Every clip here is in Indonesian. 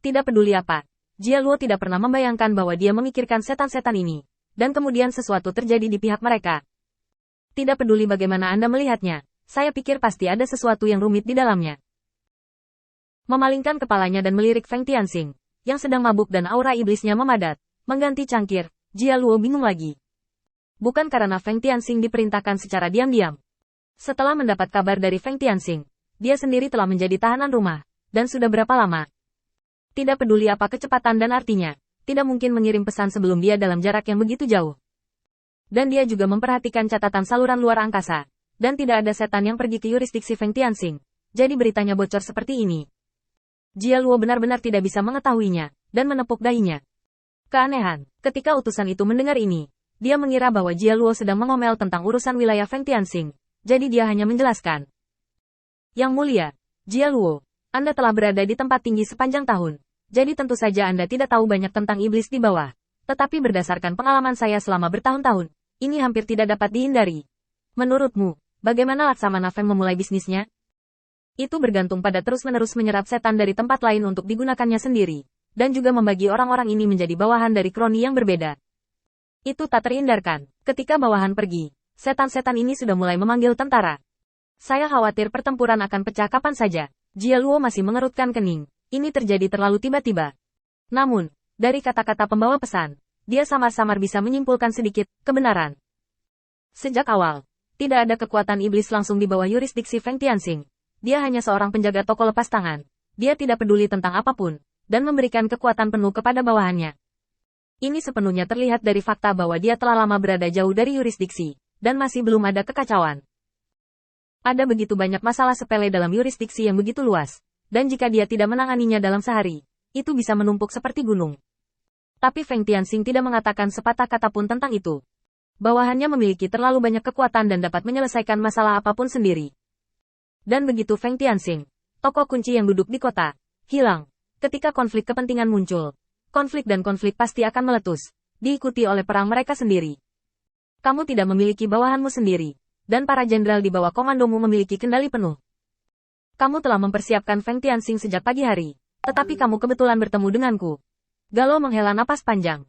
Tidak peduli apa, Jia Luo tidak pernah membayangkan bahwa dia memikirkan setan-setan ini, dan kemudian sesuatu terjadi di pihak mereka. Tidak peduli bagaimana Anda melihatnya, saya pikir pasti ada sesuatu yang rumit di dalamnya. Memalingkan kepalanya dan melirik Feng Tianxing, yang sedang mabuk dan aura iblisnya memadat, mengganti cangkir, Jia Luo bingung lagi. Bukan karena Feng Tianxing diperintahkan secara diam-diam. Setelah mendapat kabar dari Feng Tianxing, dia sendiri telah menjadi tahanan rumah, dan sudah berapa lama. Tidak peduli apa kecepatan dan artinya, tidak mungkin mengirim pesan sebelum dia dalam jarak yang begitu jauh. Dan dia juga memperhatikan catatan saluran luar angkasa, dan tidak ada setan yang pergi ke yurisdiksi Feng Tianxing, jadi beritanya bocor seperti ini. Jia Luo benar-benar tidak bisa mengetahuinya, dan menepuk dahinya. Keanehan, ketika utusan itu mendengar ini, dia mengira bahwa Jia Luo sedang mengomel tentang urusan wilayah Feng Tianxing, jadi dia hanya menjelaskan. Yang mulia, Jia Luo, Anda telah berada di tempat tinggi sepanjang tahun. Jadi tentu saja Anda tidak tahu banyak tentang iblis di bawah. Tetapi berdasarkan pengalaman saya selama bertahun-tahun, ini hampir tidak dapat dihindari. Menurutmu, bagaimana Laksamana Feng memulai bisnisnya? Itu bergantung pada terus-menerus menyerap setan dari tempat lain untuk digunakannya sendiri, dan juga membagi orang-orang ini menjadi bawahan dari kroni yang berbeda. Itu tak terhindarkan. Ketika bawahan pergi, setan-setan ini sudah mulai memanggil tentara. Saya khawatir pertempuran akan pecah kapan saja. Jia Luo masih mengerutkan kening. Ini terjadi terlalu tiba-tiba. Namun, dari kata-kata pembawa pesan, dia samar-samar bisa menyimpulkan sedikit kebenaran. Sejak awal, tidak ada kekuatan iblis langsung di bawah yurisdiksi Feng Tianxing. Dia hanya seorang penjaga toko lepas tangan. Dia tidak peduli tentang apapun, dan memberikan kekuatan penuh kepada bawahannya. Ini sepenuhnya terlihat dari fakta bahwa dia telah lama berada jauh dari yurisdiksi, dan masih belum ada kekacauan. Ada begitu banyak masalah sepele dalam yurisdiksi yang begitu luas. Dan jika dia tidak menanganinya dalam sehari, itu bisa menumpuk seperti gunung. Tapi Feng Tianxing tidak mengatakan sepatah kata pun tentang itu. Bawahannya memiliki terlalu banyak kekuatan dan dapat menyelesaikan masalah apapun sendiri. Dan begitu Feng Tianxing, tokoh kunci yang duduk di kota, hilang. Ketika konflik kepentingan muncul, konflik pasti akan meletus, diikuti oleh perang mereka sendiri. Kamu tidak memiliki bawahanmu sendiri, dan para jenderal di bawah komandomu memiliki kendali penuh. Kamu telah mempersiapkan Feng Tianxing sejak pagi hari, tetapi kamu kebetulan bertemu denganku. Galo menghela napas panjang.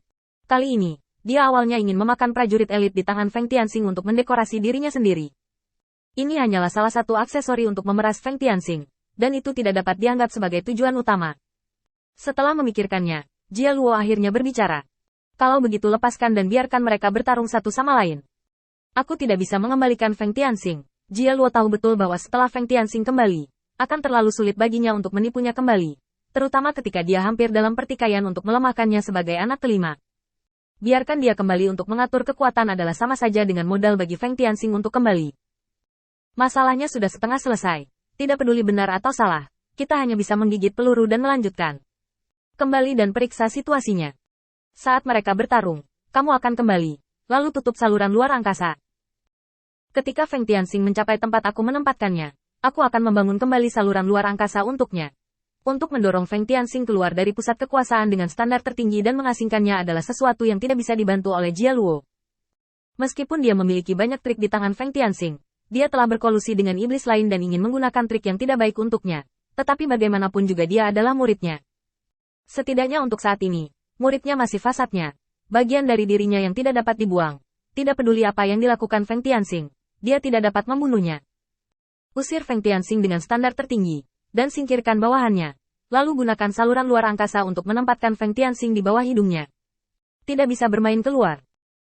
Kali ini, dia awalnya ingin memakan prajurit elit di tangan Feng Tianxing untuk mendekorasi dirinya sendiri. Ini hanyalah salah satu aksesori untuk memeras Feng Tianxing, dan itu tidak dapat dianggap sebagai tujuan utama. Setelah memikirkannya, Jia Luo akhirnya berbicara. Kalau begitu lepaskan dan biarkan mereka bertarung satu sama lain. Aku tidak bisa mengembalikan Feng Tianxing. Jia Luo tahu betul bahwa setelah Feng Tianxing kembali, akan terlalu sulit baginya untuk menipunya kembali, terutama ketika dia hampir dalam pertikaian untuk melemahkannya sebagai anak kelima. Biarkan dia kembali untuk mengatur kekuatan adalah sama saja dengan modal bagi Feng Tianxing untuk kembali. Masalahnya sudah setengah selesai. Tidak peduli benar atau salah, kita hanya bisa menggigit peluru dan melanjutkan. Kembali dan periksa situasinya. Saat mereka bertarung, kamu akan kembali, lalu tutup saluran luar angkasa. Ketika Feng Tianxing mencapai tempat aku menempatkannya, aku akan membangun kembali saluran luar angkasa untuknya. Untuk mendorong Feng Tianxing keluar dari pusat kekuasaan dengan standar tertinggi dan mengasingkannya adalah sesuatu yang tidak bisa dibantu oleh Jia Luo. Meskipun dia memiliki banyak trik di tangan Feng Tianxing, dia telah berkolusi dengan iblis lain dan ingin menggunakan trik yang tidak baik untuknya. Tetapi bagaimanapun juga dia adalah muridnya. Setidaknya untuk saat ini, muridnya masih fasadnya. Bagian dari dirinya yang tidak dapat dibuang. Tidak peduli apa yang dilakukan Feng Tianxing, dia tidak dapat membunuhnya. Usir Feng Tianxing dengan standar tertinggi, dan singkirkan bawahannya. Lalu gunakan saluran luar angkasa untuk menempatkan Feng Tianxing di bawah hidungnya. Tidak bisa bermain keluar.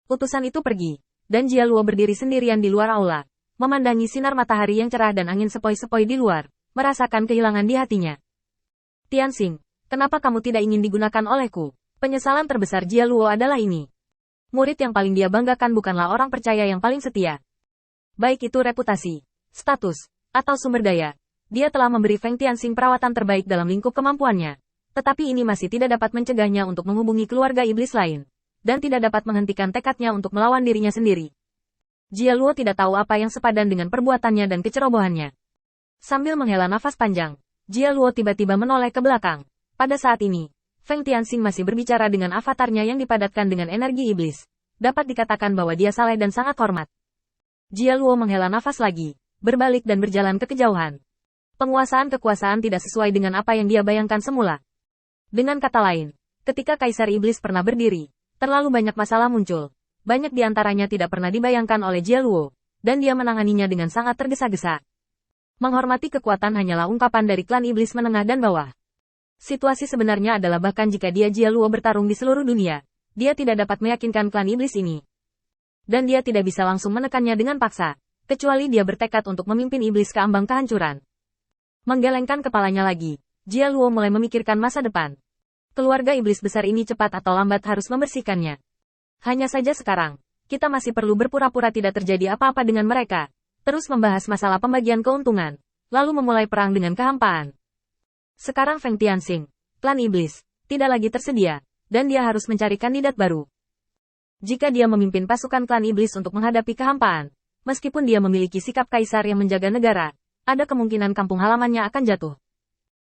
Utusan itu pergi, dan Jia Luo berdiri sendirian di luar aula, memandangi sinar matahari yang cerah dan angin sepoi-sepoi di luar, merasakan kehilangan di hatinya. Tianxing, kenapa kamu tidak ingin digunakan olehku? Penyesalan terbesar Jia Luo adalah ini. Murid yang paling dia banggakan bukanlah orang percaya yang paling setia. Baik itu reputasi, status, atau sumber daya, dia telah memberi Feng Tianxing perawatan terbaik dalam lingkup kemampuannya. Tetapi ini masih tidak dapat mencegahnya untuk menghubungi keluarga iblis lain, dan tidak dapat menghentikan tekadnya untuk melawan dirinya sendiri. Jia Luo tidak tahu apa yang sepadan dengan perbuatannya dan kecerobohannya. Sambil menghela nafas panjang, Jia Luo tiba-tiba menoleh ke belakang. Pada saat ini, Feng Tianxing masih berbicara dengan avatarnya yang dipadatkan dengan energi iblis. Dapat dikatakan bahwa dia saleh dan sangat hormat. Jia Luo menghela nafas lagi, berbalik dan berjalan ke kejauhan. Penguasaan kekuasaan tidak sesuai dengan apa yang dia bayangkan semula. Dengan kata lain, ketika Kaisar Iblis pernah berdiri, terlalu banyak masalah muncul. Banyak di antaranya tidak pernah dibayangkan oleh Jia Luo, dan dia menanganinya dengan sangat tergesa-gesa. Menghormati kekuatan hanyalah ungkapan dari klan iblis menengah dan bawah. Situasi sebenarnya adalah bahkan jika dia Jia Luo bertarung di seluruh dunia, dia tidak dapat meyakinkan klan iblis ini. Dan dia tidak bisa langsung menekannya dengan paksa, kecuali dia bertekad untuk memimpin iblis ke ambang kehancuran. Menggelengkan kepalanya lagi, Jia Luo mulai memikirkan masa depan. Keluarga iblis besar ini cepat atau lambat harus membersihkannya. Hanya saja sekarang, kita masih perlu berpura-pura tidak terjadi apa-apa dengan mereka, terus membahas masalah pembagian keuntungan, lalu memulai perang dengan kehampaan. Sekarang Feng Tianxing, klan iblis, tidak lagi tersedia, dan dia harus mencari kandidat baru. Jika dia memimpin pasukan klan iblis untuk menghadapi kehampaan, meskipun dia memiliki sikap kaisar yang menjaga negara, ada kemungkinan kampung halamannya akan jatuh.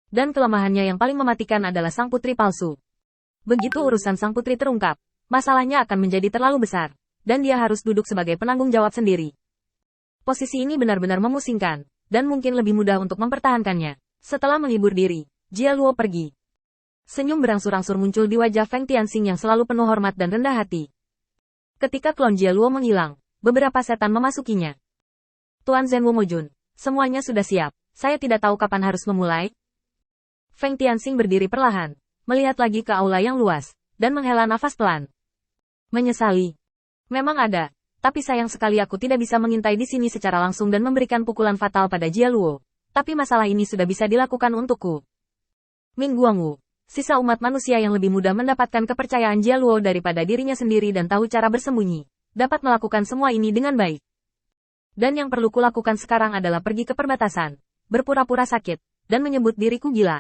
Dan kelemahannya yang paling mematikan adalah sang putri palsu. Begitu urusan sang putri terungkap, masalahnya akan menjadi terlalu besar, dan dia harus duduk sebagai penanggung jawab sendiri. Posisi ini benar-benar memusingkan, dan mungkin lebih mudah untuk mempertahankannya. Setelah menghibur diri, Jia Luo pergi. Senyum berangsur-angsur muncul di wajah Feng Tianxing yang selalu penuh hormat dan rendah hati. Ketika klon Jia Luo menghilang, beberapa setan memasukinya. Tuan Zhenwu Mojun, semuanya sudah siap, saya tidak tahu kapan harus memulai. Feng Tianxing berdiri perlahan, melihat lagi ke aula yang luas, dan menghela nafas pelan. Menyesali. Memang ada, tapi sayang sekali aku tidak bisa mengintai di sini secara langsung dan memberikan pukulan fatal pada Jia Luo. Tapi masalah ini sudah bisa dilakukan untukku. Min Guangwu, sisa umat manusia yang lebih mudah mendapatkan kepercayaan Jia Luo daripada dirinya sendiri dan tahu cara bersembunyi, dapat melakukan semua ini dengan baik. Dan yang perlu kulakukan sekarang adalah pergi ke perbatasan, berpura-pura sakit, dan menyebut diriku gila.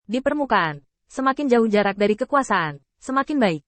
Di permukaan, semakin jauh jarak dari kekuasaan, semakin baik.